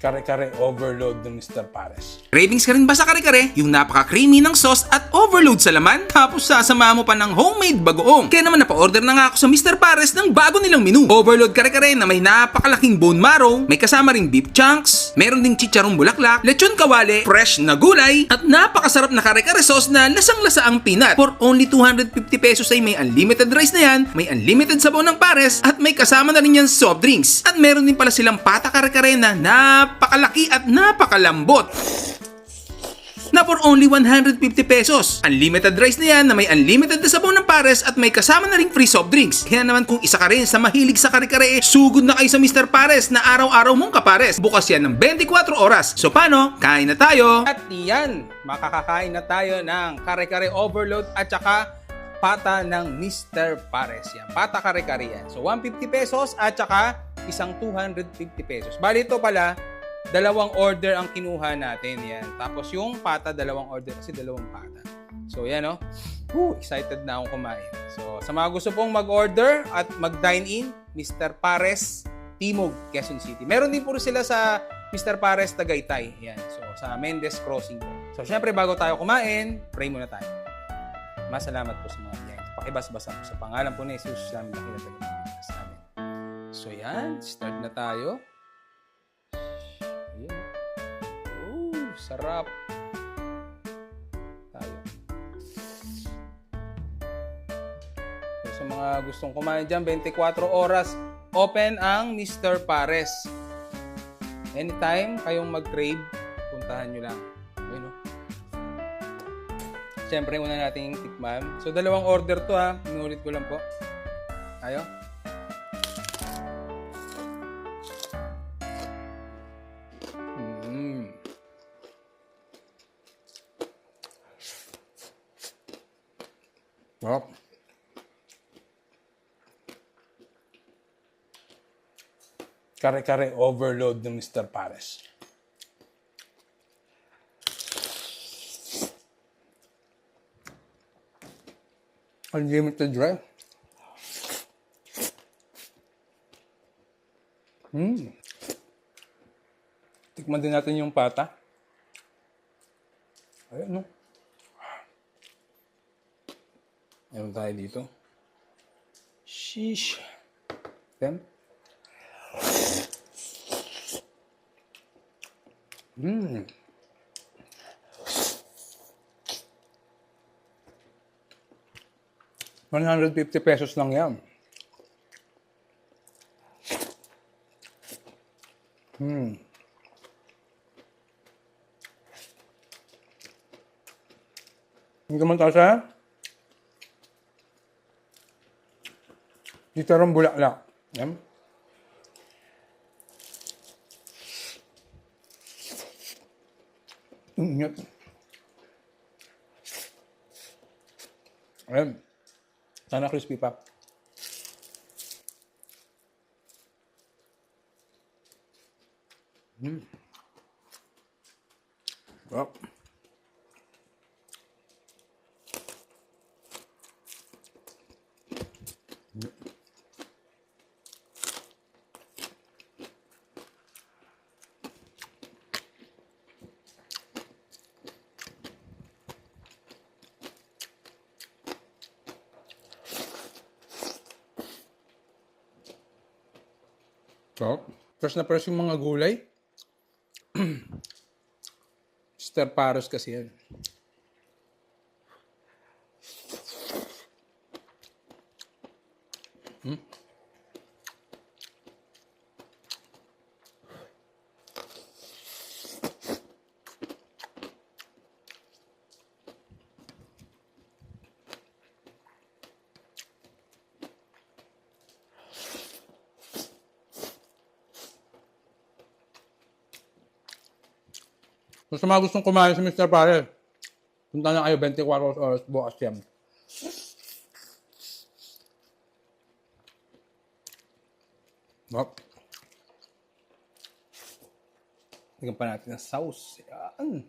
Kare-kare overload ng Mr. Pares. Cravings ka rin ba sa kare-kare? Yung napaka-creamy ng sauce at overload sa laman? Tapos sasama mo pa ng homemade bagoong. Kaya naman napa-order na nga ako sa Mr. Pares ng bago nilang menu. Overload kare-kare na may napakalaking bone marrow, may kasama ring beef chunks, meron ding chicharong bulaklak, lechon kawale, fresh na gulay, at napakasarap na kare-kare sauce na lasang-lasa ang peanut. For only 250 pesos ay may unlimited rice na yan, may unlimited sabaw ng Pares, at may kasama na rin yan soft drinks. At meron din pala silang pata kare-kare na napakalaki at napakalambot na for only 150 pesos. Unlimited rice na yan na may unlimited na sabaw ng Pares at may kasama na ring free soft drinks. Kaya naman kung isa ka rin sa mahilig sa kare-kare, sugod na kayo sa Mr. Pares na araw-araw mong kapares. Bukas yan ng 24 oras. So paano? Kain na tayo! At yan, makakakain na tayo ng kare-kare overload at saka pata ng Mr. Pares. Yan, pata kare-kare yan. So 150 pesos at saka isang 250 pesos. Bali ito pala, dalawang order ang kinuha natin. Yan. Tapos yung pata, dalawang order kasi dalawang pata. So yan o. Excited na akong kumain. So sa mga gusto pong mag-order at mag-dine in, Mr. Pares, Timog, Quezon City. Meron din po sila sa Mr. Pares, Tagaytay. Yan. So sa Mendez Crossing po. So syempre bago tayo kumain, pray muna tayo. Masalamat po sa mga biyaya. Pakibas-basa po sa pangalan po ni Jesus namin nakilala sa amin. So yan, start na tayo. Ayan. Sarap. Tayo. So, sa mga gustong kumain dyan, 24 oras open ang Mr. Pares. Anytime kayong mag-crave, puntahan nyo lang. Ayun, no? Siyempre, una nating tikman. So, dalawang order to ha. Inulit ko lang po. Tayo. Sarap. Kare-kare overload ng Mr. Pares. Unlimited dry. Tikman din natin yung pata. Ayan, no? Meron tayo dito. Sheesh. Then. 150 pesos lang yan. Hindi ka man tayo sa chicharong bulaklak. Yan. Ingat. Ayan. Sana crispy pa. Sarap. So, fresh na fresh yung mga gulay. Mr. Pares kasi yan. So, sa mga gustong kumain sa Mr. Pares, punta na kayo 24 oras bukas yan. Tignan pa natin ang sauce. Yan.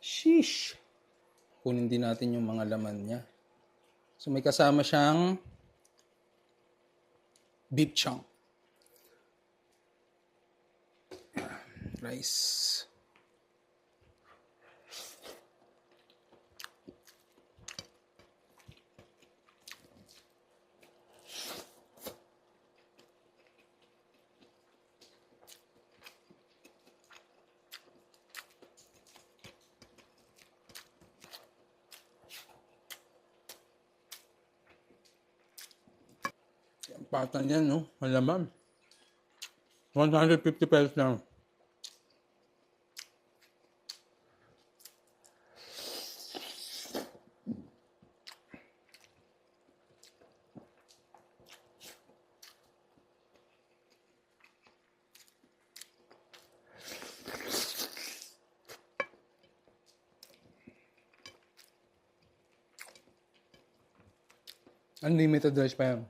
Sheesh. Kunin din natin yung mga laman niya. So may kasama siyang beef chunk. rice. Ang pata niyan, no? Malaman. 150 pesos lang. Unlimited rice pa yan.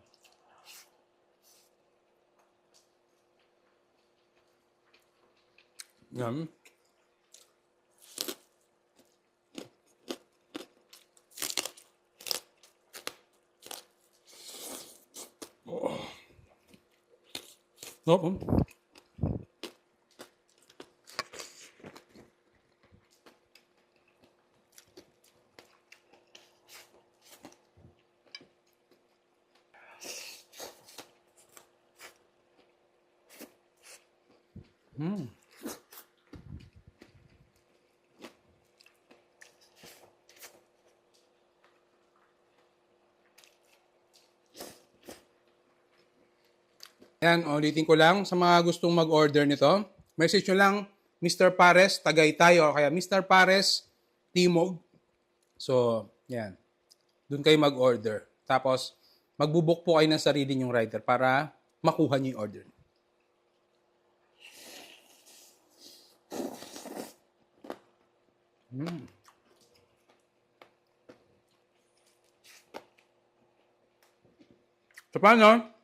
Yan. Oh. Oh. Yan, ulitin ko lang sa mga gustong mag-order nito. Message nyo lang Mr. Pares, Tagaytay o kaya Mr. Pares, Timog. So, yan. Doon kayo mag-order. Tapos, magbubuk po kayo ng sarili nyong rider para makuha nyo yung order. So, paano?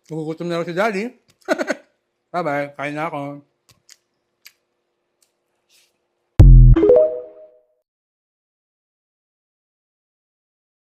Nagugutom na ako si Daddy. Bye-bye. Kain na ako.